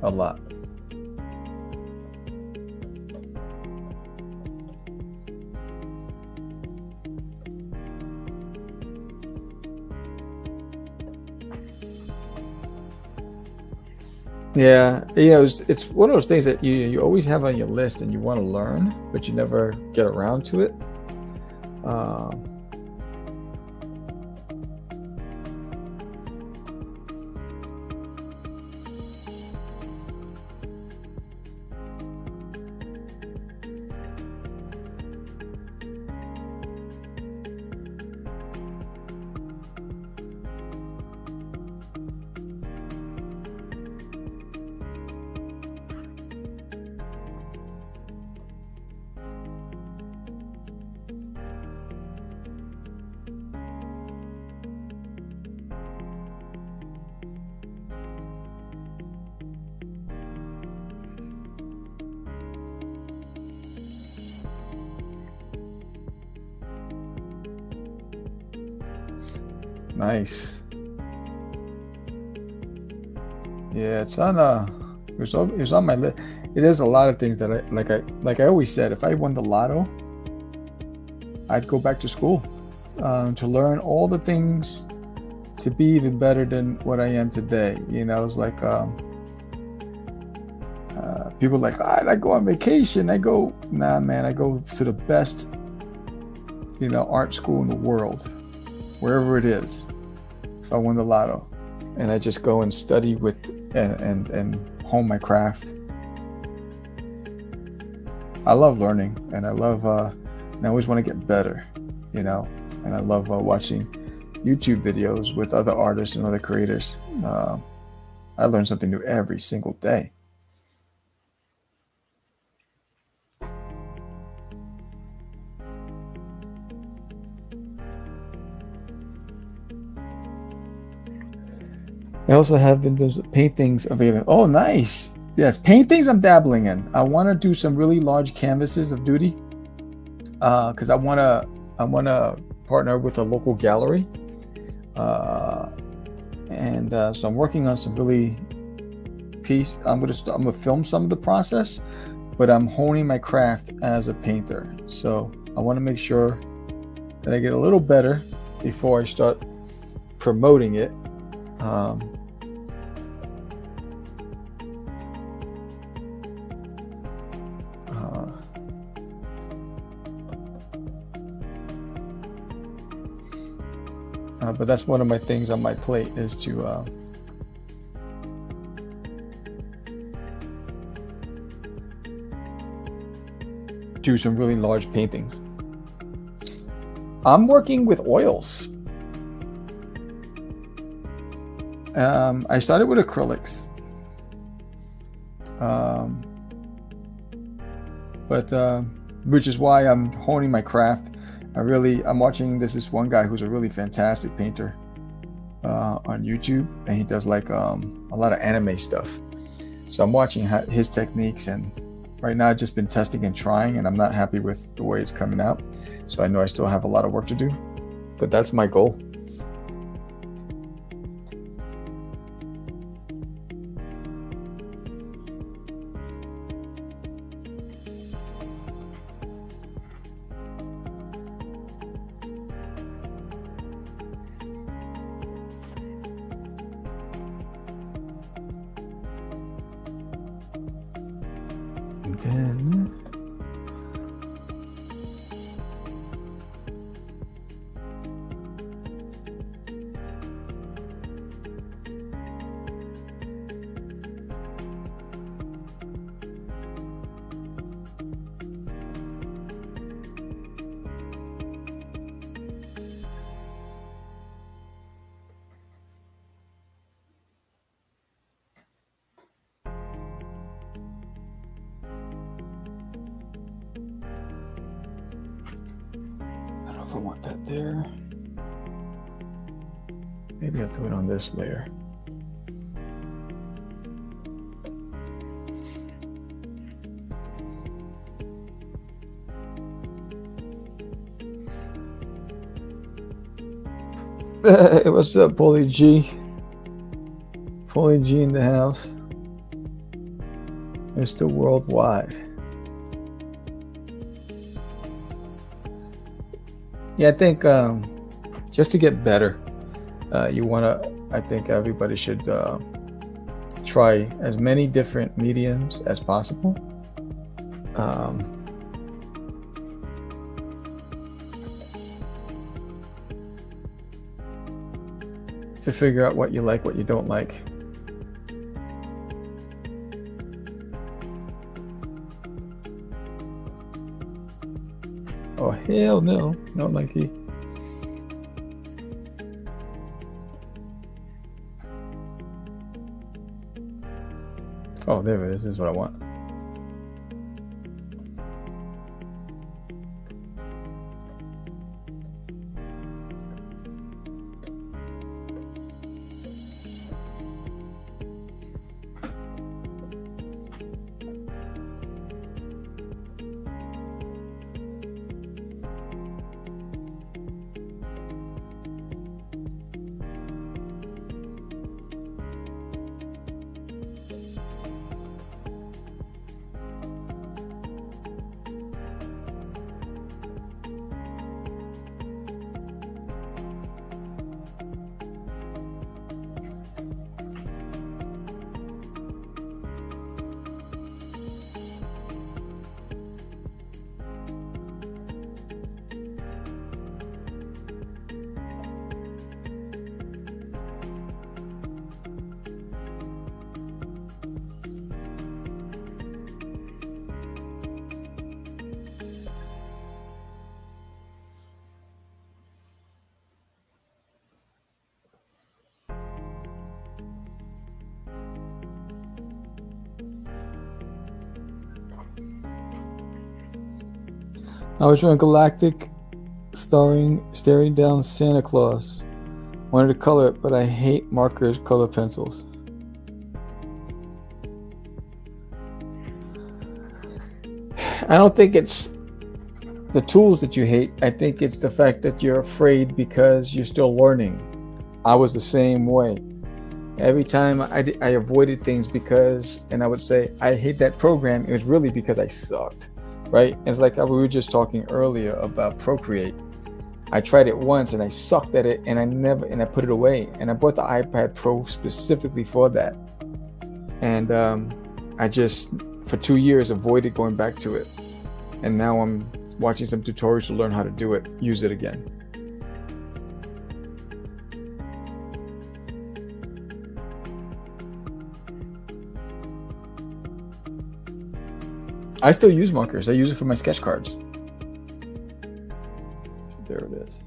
a lot. Yeah, it's one of those things that you always have on your list and you want to learn, but you never get around to it. Nice. Yeah, it's on it was on my list. It is a lot of things that I always said, if I won the lotto, I'd go back to school to learn all the things to be even better than what I am today. You know, it's like people like, I go on vacation. I go, nah, man, I go to the best, art school in the world, wherever it is. If I won the lotto, and I just go and study with and hone my craft. I love learning, and I love and I always want to get better, and I love watching YouTube videos with other artists and other creators. I learn something new every single day. I also have been those paintings available. Oh, nice. Yes, paintings I'm dabbling in. I want to do some really large canvases of Doodie because I want to partner with a local gallery. And so I'm working on some really I'm gonna film some of the process, but I'm honing my craft as a painter. So I want to make sure that I get a little better before I start promoting it. But that's one of my things on my plate is to do some really large paintings. I'm working with oils. I started with acrylics, but which is why I'm honing my craft. I'm watching this one guy who's a really fantastic painter on YouTube, and he does like a lot of anime stuff. So I'm watching his techniques, and right now I've just been testing and trying, and I'm not happy with the way it's coming out. So I know I still have a lot of work to do, but that's my goal. And then I want that there. Maybe I'll do it on this layer. What's up, Paulie G? Paulie G in the house. Mr. Worldwide. Yeah, I think just to get better, I think everybody should try as many different mediums as possible. To figure out what you like, what you don't like. Oh, hell no. No, Nike. Oh, there it is. This is what I want. I was drawing Galactic staring down Santa Claus. Wanted to color it, but I hate markers, color pencils. I don't think it's the tools that you hate. I think it's the fact that you're afraid because you're still learning. I was the same way. Every time I avoided things because, and I would say, I hate that program. It was really because I sucked, right? It's like we were just talking earlier about Procreate. I tried it once and I sucked at it, and I put it away. And I bought the iPad Pro specifically for that. And I just, for 2 years, avoided going back to it. And now I'm watching some tutorials to learn how to do it, use it again. I still use markers. I use it for my sketch cards. There it is.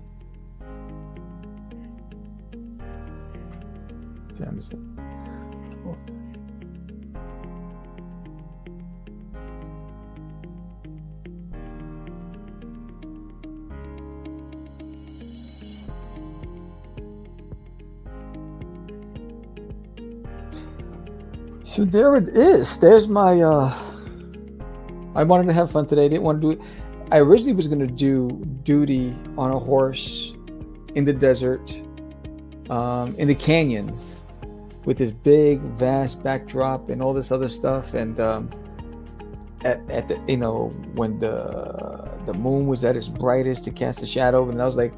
Damn it. So there it is. There's my I wanted to have fun today. I didn't want to do it. I originally was going to do Doodie on a horse in the desert, in the canyons, with this big, vast backdrop and all this other stuff. And at the, you know, when the moon was at its brightest to cast a shadow, and I was like,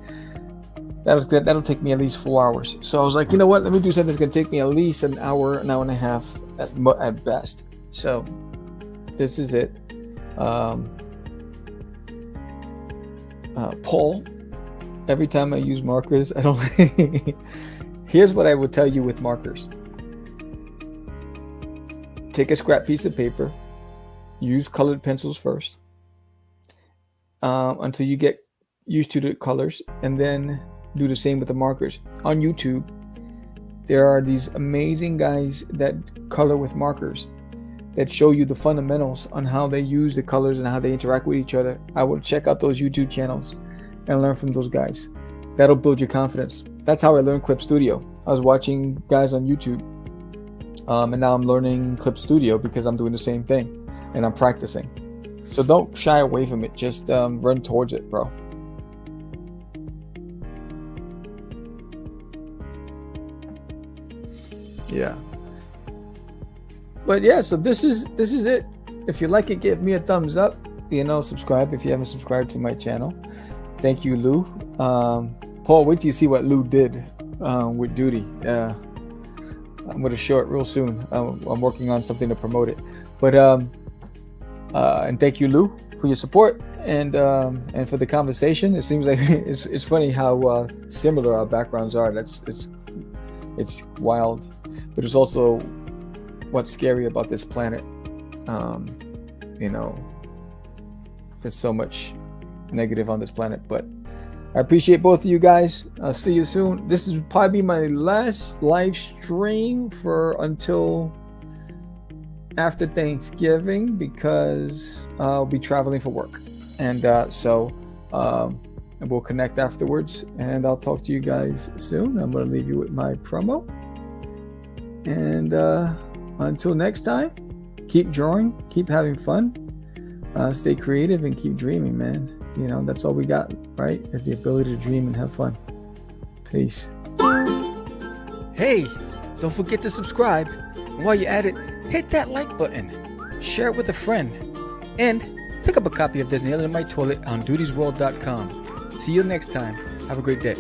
that'll take me at least 4 hours. So I was like, you know what? Let me do something that's going to take me at least an hour and a half at best. So this is it. Paul, every time I use markers, I don't. Here's what I would tell you with markers: take a scrap piece of paper, use colored pencils first, until you get used to the colors, and then do the same with the markers. On YouTube, there are these amazing guys that color with markers, that show you the fundamentals on how they use the colors and how they interact with each other. I would check out those YouTube channels and learn from those guys. That'll build your confidence. That's how I learned Clip Studio. I was watching guys on YouTube, and now I'm learning Clip Studio because I'm doing the same thing and I'm practicing. So don't shy away from it. Just run towards it, bro. Yeah. But yeah, so this is it. If you like it, give me a thumbs up. You know, subscribe if you haven't subscribed to my channel. Thank you, Lou. Paul, wait till you see what Lou did with Doodie. I'm with a short real soon. I'm working on something to promote it. But and thank you, Lou, for your support and for the conversation. It seems like it's funny how similar our backgrounds are. It's wild, but it's also what's scary about this planet. You know, there's so much negative on this planet, but I appreciate both of you guys. I'll see you soon. This is probably my last live stream for until after Thanksgiving, because I'll be traveling for work, and so we'll connect afterwards, and I'll talk to you guys soon. I'm going to leave you with my promo, and until next time, keep drawing, keep having fun, stay creative, and keep dreaming, man. You know, that's all we got, right? Is the ability to dream and have fun. Peace. Hey, don't forget to subscribe. And while you're at it, hit that like button, share it with a friend, and pick up a copy of There's an Alien in My Toilet on doodiesworld.com. See you next time. Have a great day.